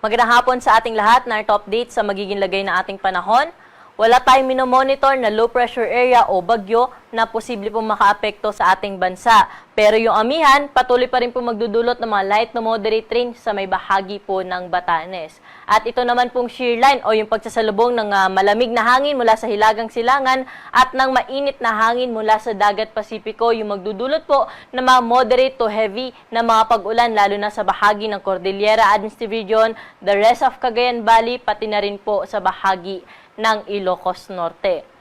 Magandang hapon sa ating lahat na update sa magiging lagay ng ating panahon. Wala tayong minomonitor na low pressure area o bagyo na posible pong makaapekto sa ating bansa. Pero yung amihan, patuloy pa rin po magdudulot ng mga light to moderate rain sa may bahagi po ng Batanes. At ito naman pong shear line o yung pagsasalubong ng malamig na hangin mula sa hilagang silangan at ng mainit na hangin mula sa dagat Pasipiko yung magdudulot po ng mga moderate to heavy na mga pag-ulan lalo na sa bahagi ng Cordillera Administrative Region, the rest of Cagayan Valley, pati na rin po sa bahagi ng Ilocos Norte.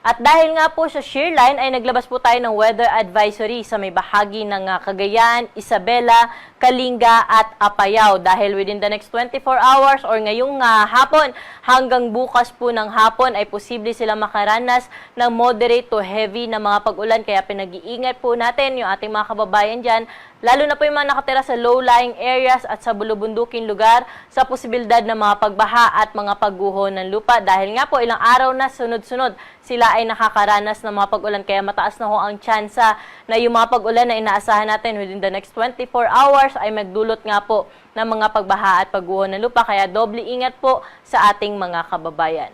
At dahil nga po sa shear line ay naglabas po tayo ng weather advisory sa may bahagi ng Cagayan, Isabela, Kalinga at Apayao dahil within the next 24 hours or ngayong hapon hanggang bukas po ng hapon ay posible silang makaranas ng moderate to heavy na mga pag-ulan kaya pinag-iingat po natin yung ating mga kababayan dyan lalo na po yung mga nakatira sa low-lying areas at sa bulubunduking lugar sa posibilidad ng mga pagbaha at mga pagguho ng lupa dahil nga po ilang araw na sunod-sunod sila ay nakakaranas ng mga pag-ulan kaya mataas na ho ang tsansa na yung mga pag-ulan na inaasahan natin within the next 24 hours ay magdulot nga po ng mga pagbaha at pagguho ng lupa kaya doble ingat po sa ating mga kababayan.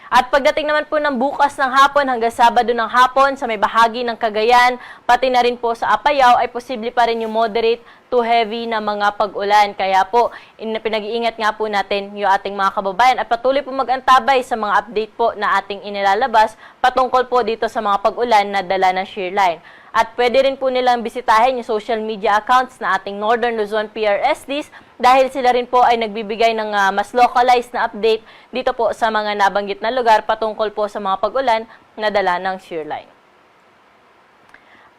At pagdating naman po ng bukas ng hapon hanggang Sabado ng hapon sa may bahagi ng Cagayan, pati na rin po sa Apayao ay posible pa rin yung moderate to heavy na mga pag-ulan. Kaya po, pinag-iingat nga po natin yung ating mga kababayan at patuloy po mag-antabay sa mga update po na ating inilalabas patungkol po dito sa mga pag-ulan na dala ng shear line. At pwede rin po nilang bisitahin yung social media accounts na ating Northern Luzon PRSDs dahil sila rin po ay nagbibigay ng mas localized na update dito po sa mga nabanggit na lugar patungkol po sa mga pag-ulan na dala ng shear line.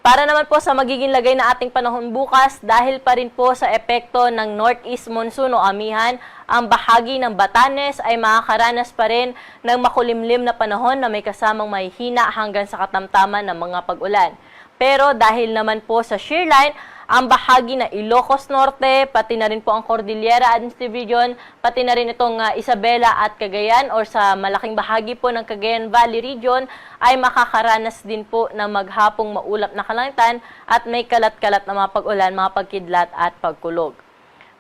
Para naman po sa magiging lagay na ating panahon bukas, dahil pa rin po sa epekto ng northeast monsoon o amihan, ang bahagi ng Batanes ay makakaranas pa rin ng makulimlim na panahon na may kasamang mahihina hanggang sa katamtaman ng mga pag-ulan. Pero dahil naman po sa shear line, ang bahagi na Ilocos Norte, pati na rin po ang Cordillera Administrative Region, pati na rin itong Isabela at Cagayan or sa malaking bahagi po ng Cagayan Valley Region ay makakaranas din po ng maghapong maulap na kalangitan at may kalat-kalat na mga pag-ulan, mga pagkidlat at pagkulog.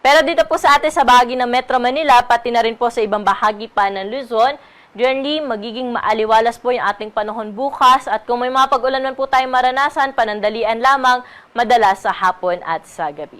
Pero dito po sa atin sa bahagi ng Metro Manila, pati na rin po sa ibang bahagi pa ng Luzon, generally, magiging maaliwalas po yung ating panahon bukas at kung may mga pag-ulan man po tayong maranasan, panandalian lamang, madalas sa hapon at sa gabi.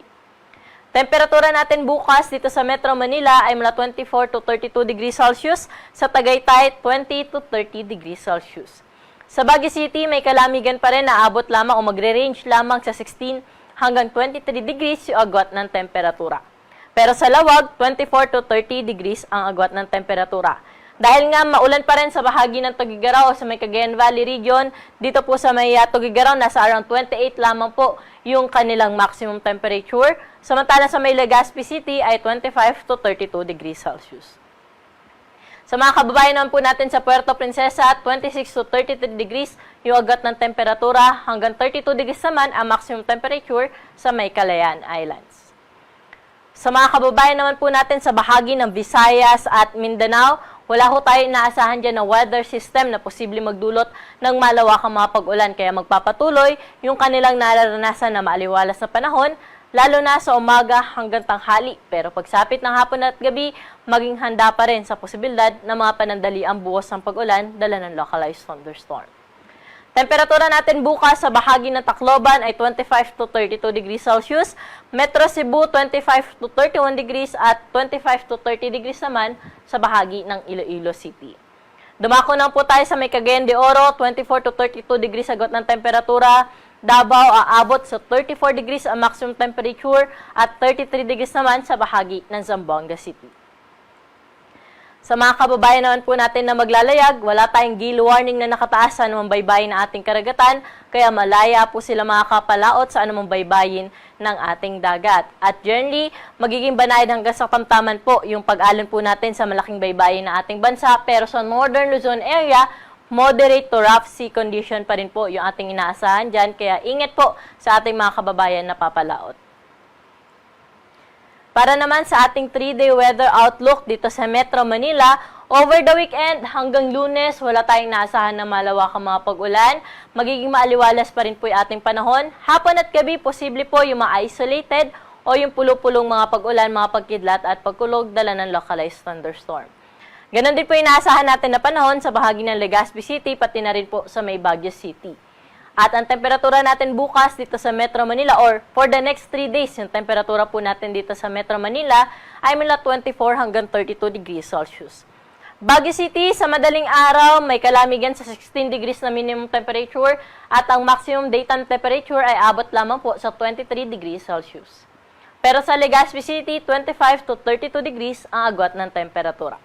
Temperatura natin bukas dito sa Metro Manila ay mula 24 to 32 degrees Celsius, sa Tagaytay 20 to 30 degrees Celsius. Sa Baguio City, may kalamigan pa rin na abot lamang o magre-range lamang sa 16 hanggang 23 degrees yung agwat ng temperatura. Pero sa Lawag, 24 to 30 degrees ang agwat ng temperatura. Dahil nga maulan pa rin sa bahagi ng Tuguegarao sa may Cagayan Valley Region, dito po sa may Tuguegarao, nasa around 28 lamang po yung kanilang maximum temperature. Samantala sa may Legazpi City ay 25 to 32 degrees Celsius. Sa mga kababayan naman po natin sa Puerto Princesa, 26 to 33 degrees yung agad ng temperatura, hanggang 32 degrees naman ang maximum temperature sa may Calayan Islands. Sa mga kababayan naman po natin sa bahagi ng Visayas at Mindanao, wala ho tayo inaasahan dyan na weather system na posibleng magdulot ng malawakang mga pag-ulan. Kaya magpapatuloy yung kanilang nararanasan na maaliwalas na panahon, lalo na sa umaga hanggang tanghali. Pero pagsapit ng hapon at gabi, maging handa pa rin sa posibilidad na mga panandali ang buhos ng pag-ulan dala ng localized thunderstorm. Temperatura natin bukas sa bahagi ng Tacloban ay 25 to 32 degrees Celsius, Metro Cebu 25 to 31 degrees at 25 to 30 degrees naman sa bahagi ng Iloilo City. Dumako na po tayo sa may Cagayan de Oro, 24 to 32 degrees agad ng temperatura, Davao aabot sa 34 degrees ang maximum temperature at 33 degrees naman sa bahagi ng Zamboanga City. Sa mga kababayan naman po natin na maglalayag, wala tayong gale warning na nakataas sa anumang baybayin ng ating karagatan, kaya malaya po sila makakapalaot sa anumang baybayin ng ating dagat. At generally, magiging banayad hanggang sa tamtaman po yung pag-alon po natin sa malaking baybayin ng ating bansa, pero sa Northern Luzon area, moderate to rough sea condition pa rin po yung ating inaasahan dyan, kaya ingat po sa ating mga kababayan na papalaot. Para naman sa ating 3-day weather outlook dito sa Metro Manila, over the weekend hanggang Lunes, wala tayong naasahan na malawakang mga pag-ulan. Magiging maaliwalas pa rin po yung ating panahon. Hapon at gabi, posible po yung mga isolated o yung pulo-pulong mga pag-ulan, mga pagkidlat at pagkulog dala ng localized thunderstorm. Ganon din po inaasahan natin na panahon sa bahagi ng Legazpi City, pati na rin po sa may Baguio City. At ang temperatura natin bukas dito sa Metro Manila or for the next 3 days, yung temperatura po natin dito sa Metro Manila ay mula 24 hanggang 32 degrees Celsius. Baguio City, sa madaling araw, may kalamigan sa 16 degrees na minimum temperature at ang maximum daytime temperature ay abot lamang po sa 23 degrees Celsius. Pero sa Legazpi City, 25 to 32 degrees ang agwat ng temperatura.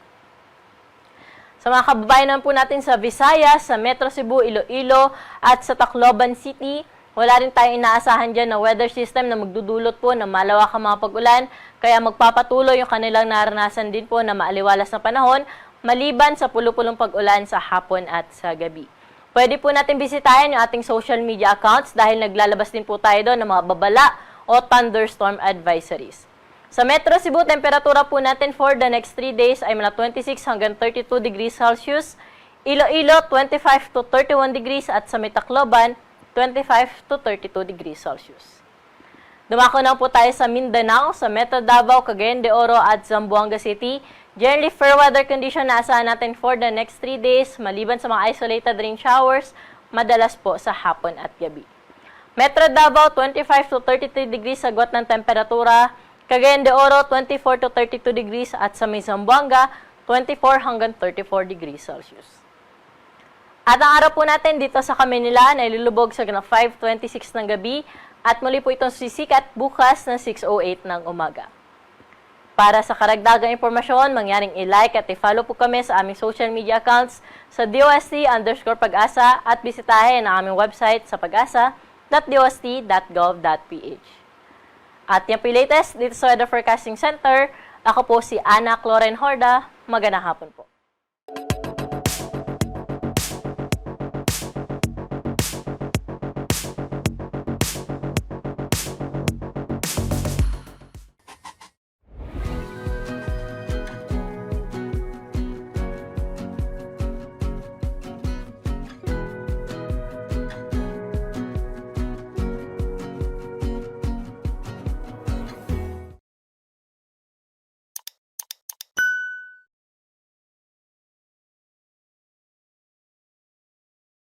Sa mga kababayan naman po natin sa Visayas, sa Metro Cebu, Iloilo at sa Tacloban City, wala rin tayong inaasahan dyan na weather system na magdudulot po ng malawakang mga pag-ulan, kaya magpapatuloy yung kanilang naranasan din po na maaliwalas na panahon, maliban sa pulo-pulong pag-ulan sa hapon at sa gabi. Pwede po natin bisitahin yung ating social media accounts dahil naglalabas din po tayo doon ng mga babala o thunderstorm advisories. Sa Metro Cebu, temperatura po natin for the next 3 days ay mula 26 hanggang 32 degrees Celsius, Iloilo 25 to 31 degrees at sa Tacloban 25 to 32 degrees Celsius. Dumako na po tayo sa Mindanao, sa Metro Davao, Cagayan de Oro at Zamboanga City. Generally fair weather condition na asahan natin for the next 3 days, maliban sa mga isolated rain showers, madalas po sa hapon at gabi. Metro Davao 25 to 33 degrees agwat ng temperatura, Cagayan de Oro, 24 to 32 degrees at sa may Zamboanga, 24 hanggang 34 degrees Celsius. At ang araw po natin dito sa Kamaynilaan ay lulubog sa 5:26 ng gabi at muli po itong sisikat bukas ng 6:08 ng umaga. Para sa karagdagang impormasyon, mangyaring i-like at i-follow po kami sa aming social media accounts sa DOST_Pag-asa at bisitahin ang aming website sa pag-asa.dost.gov.ph. At yan po yung latest dito sa Weather Forecasting Center. Ako po si Ana Cloren Horda. Magandang hapon po.